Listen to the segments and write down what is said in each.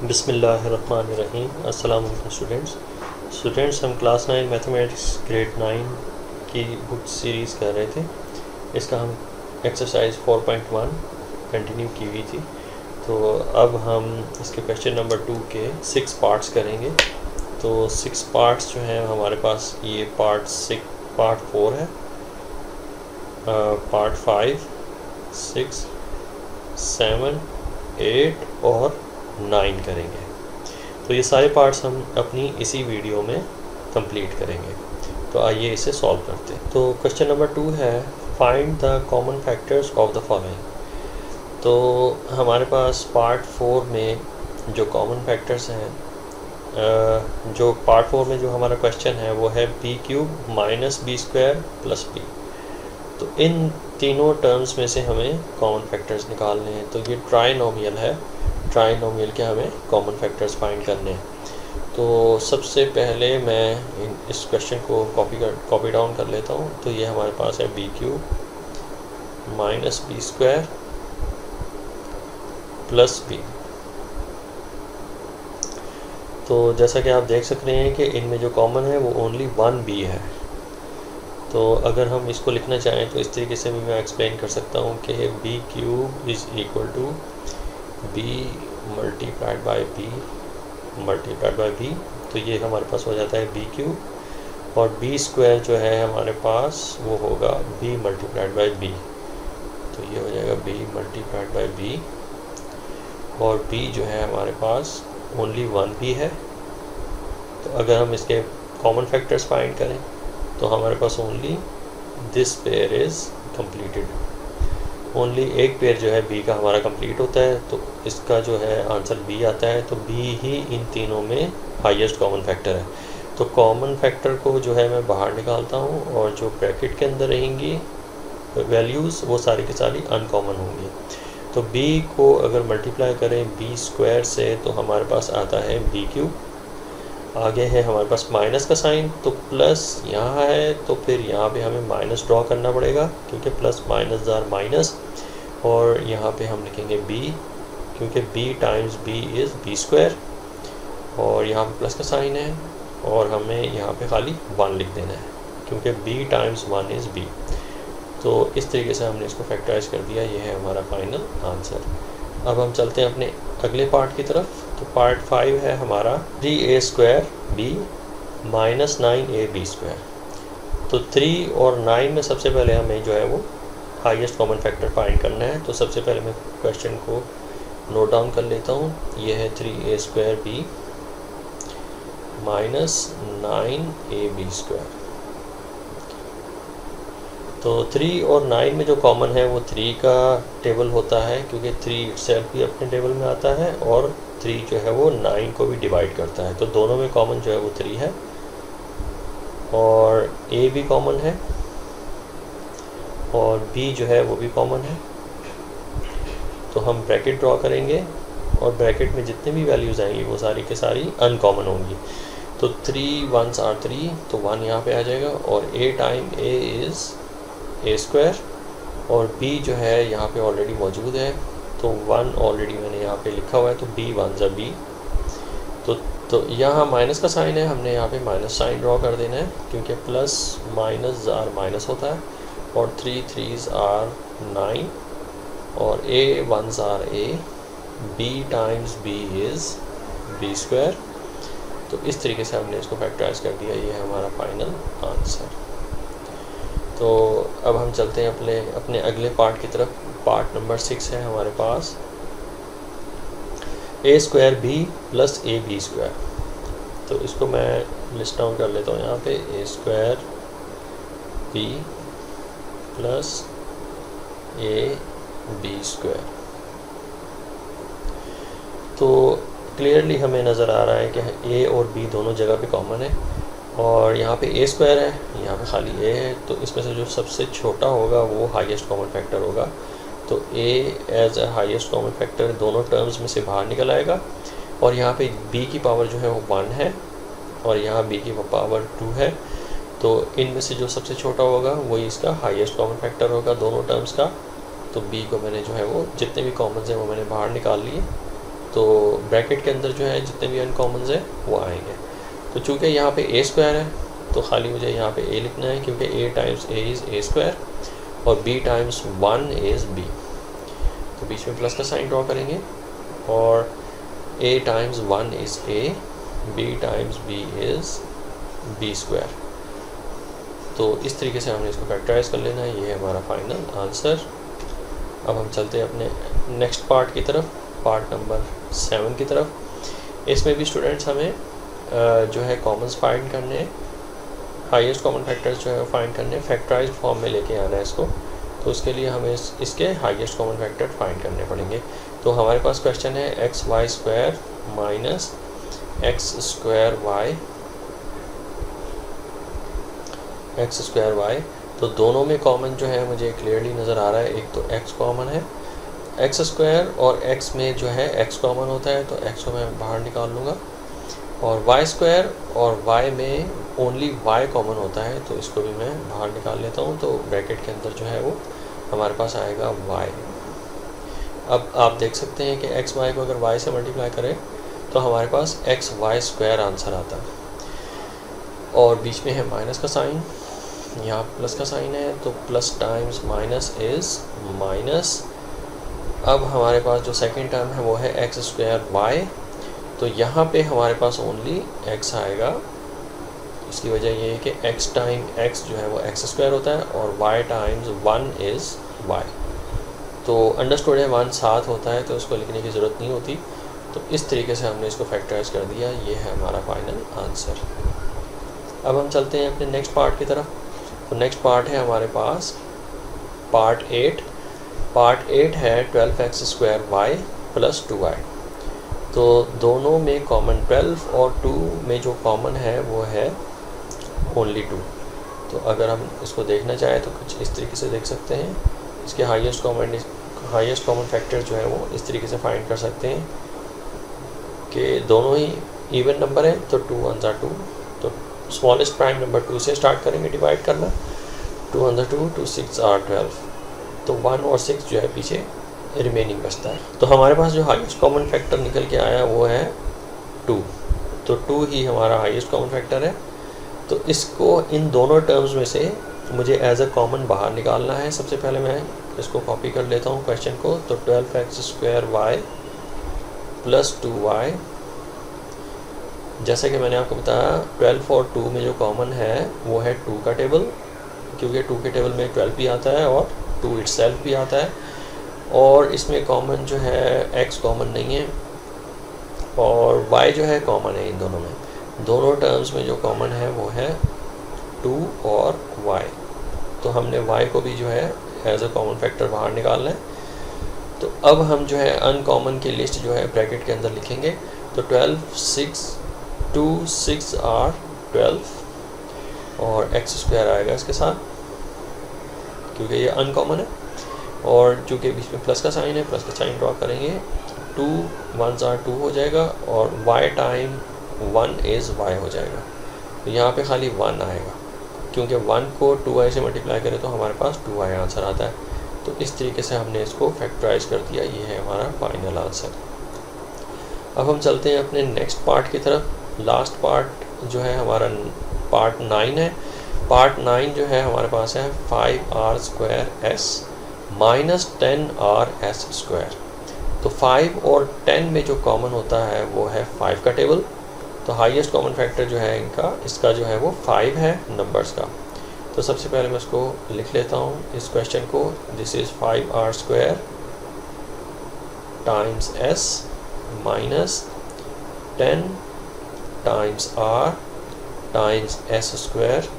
बिस्मिल्लाहिर्रहमानिर्रहीम। अस्सलाम वालेकुम स्टूडेंट्स, हम क्लास 9 मैथमेटिक्स ग्रेड 9 की बुक सीरीज़ कर रहे थे। इसका हम एक्सरसाइज 4.1 कंटिन्यू की हुई थी। तो अब हम इसके क्वेश्चन नंबर 2 के 6 पार्ट्स करेंगे। तो 6 पार्ट्स जो हैं हमारे पास, ये पार्ट 4 है, पार्ट 5, 6, 7, 8 और 9 करेंगे। तो ये सारे पार्ट्स हम अपनी इसी वीडियो में कंप्लीट करेंगे। तो आइए इसे सॉल्व करते हैं। तो क्वेश्चन नंबर 2 है, find the common factors of the following. तो हमारे पास पार्ट 4 में जो कॉमन फैक्टर्स हैं, जो पार्ट 4 में जो हमारा क्वेश्चन है वो है b³ minus b² plus b। तो इन तीनों टर्म्स में से हमें कॉमन फैक्टर्स निकालने हैं। तो ये ट्राइनोमियल है, ट्राइनोमियल के हमें कॉमन फैक्टर्स फाइंड करने हैं। तो सबसे पहले मैं इस क्वेश्चन को कॉपी डाउन कर लेता हूँ। तो ये हमारे पास है b³ minus b² plus b। तो जैसा कि आप देख सकते हैं कि इनमें जो कॉमन है वो ओनली 1b है। तो अगर हम इसको लिखना चाहें तो इस तरीके से भी मैं एक्सप्लेन कर सकता हूँ कि b³ is equal to b multiplied by b multiplied by b। तो ये हमारे पास हो जाता है b³, और b² जो है हमारे पास वो होगा b मल्टीप्लाइड बाई b। तो ये हो जाएगा b मल्टीप्लाइड बाई b, और b जो है हमारे पास ओनली 1b है। तो अगर हम इसके कॉमन फैक्टर्स फाइंड करें तो हमारे पास only this pair is completed. Only एक पेयर जो है b का हमारा कंप्लीट होता है, तो इसका जो है आंसर b आता है। तो b ही इन तीनों में हाईएस्ट कॉमन फैक्टर है। तो कॉमन फैक्टर को जो है मैं बाहर निकालता हूँ, और जो ब्रैकेट के अंदर रहेंगी वैल्यूज़ वो सारी की सारी अनकॉमन होंगी। तो b को अगर मल्टीप्लाई करें b² से तो हमारे पास आता है b³। आगे है हमारे पास माइनस का साइन, तो प्लस यहाँ है तो फिर यहाँ पे हमें माइनस ड्रॉ करना पड़ेगा, क्योंकि प्लस माइनस जार माइनस। और यहाँ पे हम लिखेंगे b, क्योंकि b times b is b²। और यहाँ पे प्लस का साइन है, और हमें यहाँ पे खाली 1 लिख देना है, क्योंकि b टाइम्स 1 इज़ b। तो इस तरीके से हमने इसको फैक्टराइज कर दिया। ये है हमारा फाइनल आंसर। अब हम चलते हैं अपने अगले पार्ट की तरफ। तो पार्ट 5 है हमारा 3a² माइनस 9ab²। तो 3 और 9 में सबसे पहले हमें जो है वो हाईएस्ट कॉमन फैक्टर फाइंड करना है। तो सबसे पहले मैं क्वेश्चन को नोट डाउन कर लेता हूँ। ये है 3a² माइनस 9ab²। तो 3 और 9 में जो कॉमन है वो 3 का टेबल होता है, क्योंकि 3 इटसेल्फ भी अपने टेबल में आता है, और 3 जो है वो 9 को भी डिवाइड करता है। तो दोनों में कॉमन जो है वो 3 है, और a भी कॉमन है, और b जो है वो भी कॉमन है। तो हम ब्रैकेट ड्रॉ करेंगे, और ब्रैकेट में जितने भी वैल्यूज़ आएंगी वो सारी के सारी अनकॉमन होंगी। तो 3 1s are 3, तो 1 यहाँ पे आ जाएगा, और a time a is a², और b जो है यहाँ पे ऑलरेडी मौजूद है। तो 1 ऑलरेडी मैंने यहाँ पे लिखा हुआ है, तो b 1s are b। तो यहाँ माइनस का साइन है, हमने यहाँ पे माइनस साइन ड्रॉ कर देना है, क्योंकि प्लस माइनस जार माइनस होता है। और 3 3s are 9, और a 1s are a, b times b is b²। तो इस तरीके से हमने इसको फैक्टराइज कर दिया। ये है हमारा फाइनल आंसर। तो अब हम चलते हैं अपने अगले पार्ट की तरफ। पार्ट नंबर 6 है हमारे पास a²b प्लस ab²। तो इसको मैं लिस्ट डाउन कर लेता हूँ यहाँ पे, a²b प्लस ab²। तो क्लियरली हमें नज़र आ रहा है कि a और b दोनों जगह पे कॉमन है, और यहाँ पे a² है, यहाँ पे खाली a है। तो इसमें से जो सबसे छोटा होगा वो हाईएस्ट कॉमन फैक्टर होगा। तो a as a highest common factor दोनों टर्म्स में से बाहर निकल आएगा, और यहाँ पे b की पावर जो है वो 1 है, और यहाँ b की पावर 2 है। तो इनमें से जो सबसे छोटा होगा वही इसका हाईएस्ट कॉमन फैक्टर होगा दोनों टर्म्स का। तो b को मैंने जो है वो जितने भी कॉमन्स हैं वो मैंने बाहर निकाल लिए, तो ब्रैकेट के अंदर जो है जितने भी अनकॉमन्स हैं वो आएंगे। तो चूँकि यहाँ पे ए स्क्वायर है तो खाली मुझे यहाँ पे ए लिखना है, क्योंकि a times a is a square और बी टाइम्स 1 इज़ बी। तो बीच में प्लस का साइन ड्रॉ करेंगे और a times 1 is a, b times b is b square. तो इस तरीके से हमने इसको फैक्टराइज कर लेना है। ये है हमारा फाइनल आंसर। अब हम चलते हैं अपने नेक्स्ट पार्ट की तरफ, पार्ट नंबर 7 की तरफ। इसमें भी स्टूडेंट्स हमें जो है कॉमन्स फाइंड करने हैं, हाईएस्ट कॉमन फैक्टर्स जो है फाइंड करने, फैक्टराइज फॉर्म में लेके आना है इसको। तो उसके लिए हमें इसके हाईएस्ट कॉमन फैक्टर फाइंड करने पड़ेंगे। तो हमारे पास क्वेश्चन है X Y square minus X square Y. तो दोनों में कॉमन जो है मुझे क्लियरली नज़र आ रहा है, एक तो एक्स कॉमन है, एक्स स्क्वायर और एक्स में जो है एक्स कॉमन होता है तो एक्स को मैं बाहर निकाल लूँगा, और वाई स्क्वायर और वाई में ओनली वाई कॉमन होता है तो इसको भी मैं बाहर निकाल लेता हूँ। तो ब्रैकेट के अंदर जो है वो हमारे पास आएगा वाई। अब आप देख सकते हैं कि एक्स वाई को अगर वाई से मल्टीप्लाई करें तो हमारे पास एक्स वाई स्क्वायर आंसर आता है, और बीच में है माइनस का साइन, यहाँ प्लस का साइन है तो plus times minus is minus. अब हमारे पास जो सेकेंड टर्म है वो है एक्स स्क्वायर वाई, तो यहाँ पे हमारे पास ओनली एक्स आएगा। इसकी वजह ये है कि एक्स टाइम एक्स जो है वो एक्स स्क्वायर होता है और वाई टाइम्स 1 इज़ वाई। तो अंडरस्टूड है 1 साथ होता है तो उसको लिखने की ज़रूरत नहीं होती। तो इस तरीके से हमने इसको फैक्टराइज कर दिया। ये है हमारा फाइनल आंसर। अब हम चलते हैं अपने नेक्स्ट पार्ट की तरफ। तो नेक्स्ट पार्ट है हमारे पास पार्ट 8। पार्ट 8 है 12x square Y plus 2y। तो दोनों में कॉमन 12 और 2 में जो कॉमन है वो है ओनली 2। तो अगर हम इसको देखना चाहें तो कुछ इस तरीके से देख सकते हैं। इसके हाईएस्ट कॉमन फैक्टर जो है वो इस तरीके से फाइंड कर सकते हैं कि दोनों ही इवन नंबर है तो 2 1 2। तो स्मॉलेस्ट प्राइम नंबर 2 से स्टार्ट करेंगे डिवाइड करना, 2 1 2 2 6 12। तो 1 और 6 जो है पीछे रिमेनिंग बचता है। तो हमारे पास जो हाईएस्ट कॉमन फैक्टर निकल के आया वो है 2। तो 2 ही हमारा हाईएस्ट कॉमन फैक्टर है। तो इसको इन दोनों टर्म्स में से मुझे एज अ कॉमन बाहर निकालना है। सबसे पहले मैं इसको कॉपी कर लेता हूँ क्वेश्चन को। तो 12x square Y plus 2y, जैसे कि मैंने आपको बताया 12 और 2 में जो कॉमन है वो है 2 का टेबल, क्योंकि 2 के टेबल में 12 भी आता है और 2 इटसेल्फ भी आता है। और इसमें कॉमन जो है x कॉमन नहीं है और y जो है कॉमन है। इन दोनों में, दोनों टर्म्स में जो कॉमन है वो है 2 और y। तो हमने y को भी जो है एज अ कॉमन फैक्टर बाहर निकालना है। तो अब हम जो है अनकॉमन की लिस्ट जो है ब्रैकेट के अंदर लिखेंगे। तो 12 6 2 6 आर 12 और एक्स स्क्वायर आएगा इसके साथ, क्योंकि ये अनकॉमन है। और चूँकि बीच में प्लस का साइन है, प्लस का साइन ड्रॉ करेंगे, 2 1 2 हो जाएगा और y टाइम 1 इज़ y हो जाएगा। तो यहाँ पे खाली 1 आएगा, क्योंकि 1 को 2y से मल्टीप्लाई करें तो हमारे पास 2y आंसर आता है। तो इस तरीके से हमने इसको फैक्टराइज कर दिया। ये है हमारा फाइनल आंसर। अब हम चलते हैं अपने नेक्स्ट पार्ट की तरफ। लास्ट पार्ट जो है हमारा पार्ट 9 है। पार्ट 9 जो है हमारे पास है 5r square s minus 10r s square. तो 5 और 10 में जो कॉमन होता है वो है 5 का टेबल। तो हाईएस्ट कॉमन फैक्टर जो है इसका जो है वो 5 है नंबर्स का। तो सबसे पहले मैं इसको लिख लेता हूँ इस क्वेश्चन को। This is 5r square times s minus 10 times r times s square.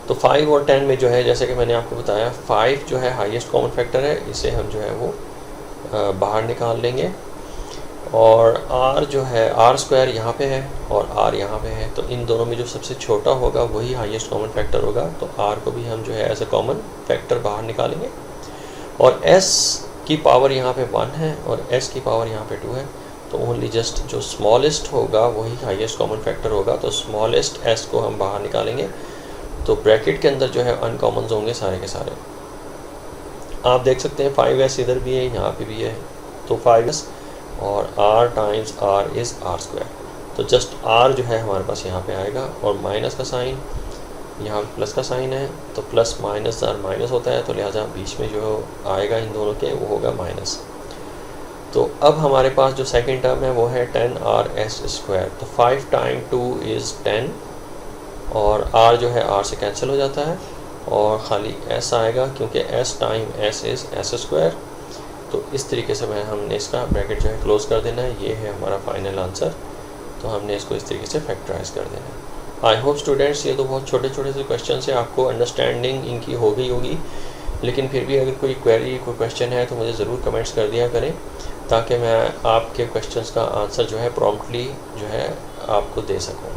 तो 5 और 10 में जो है, जैसे कि मैंने आपको बताया, 5 जो है हाईएस्ट कॉमन फैक्टर है, इसे हम जो है वो बाहर निकाल लेंगे। और r जो है r स्क्वायर यहाँ पे है और r यहाँ पे है, तो इन दोनों में जो सबसे छोटा होगा वही हाईएस्ट कॉमन फैक्टर होगा। तो r को भी हम जो है एज ए कॉमन फैक्टर बाहर निकालेंगे। और s की पावर यहाँ पे 1 है और s की पावर यहाँ पे 2 है। तो ओनली जस्ट जो स्मॉलेस्ट होगा वही हाईएस्ट कॉमन फैक्टर होगा। तो स्मॉलेस्ट s को हम बाहर निकालेंगे। तो ब्रैकेट के अंदर जो है अनकॉमन होंगे सारे के सारे। आप देख सकते हैं 5s इधर भी है, यहाँ पे भी है। तो 5s और r times r is r square. तो जस्ट r जो है हमारे पास यहाँ पे आएगा और माइनस का साइन, यहाँ प्लस का साइन है तो प्लस माइनस r माइनस होता है, तो लिहाजा बीच में जो आएगा इन दोनों के वो होगा माइनस। तो अब हमारे पास जो सेकंड टर्म है वो है 10r(s) स्क्वायर। तो 5 टाइम 2 इज़ 10 और r जो है r से कैंसिल हो जाता है और ख़ाली s आएगा क्योंकि s time s is s square. तो इस तरीके से हमने इसका ब्रैकेट जो है क्लोज़ कर देना है। ये है हमारा फाइनल आंसर। तो हमने इसको इस तरीके से फैक्टराइज कर देना है। आई होप स्टूडेंट्स ये तो बहुत छोटे छोटे से क्वेश्चन से आपको अंडरस्टैंडिंग इनकी हो गई होगी, लेकिन फिर भी अगर कोई क्वेरी कोई क्वेश्चन है तो मुझे ज़रूर कमेंट्स कर दिया करें ताकि मैं आपके क्वेश्चंस का आंसर जो है प्रॉम्प्टली जो है आपको दे सकूं।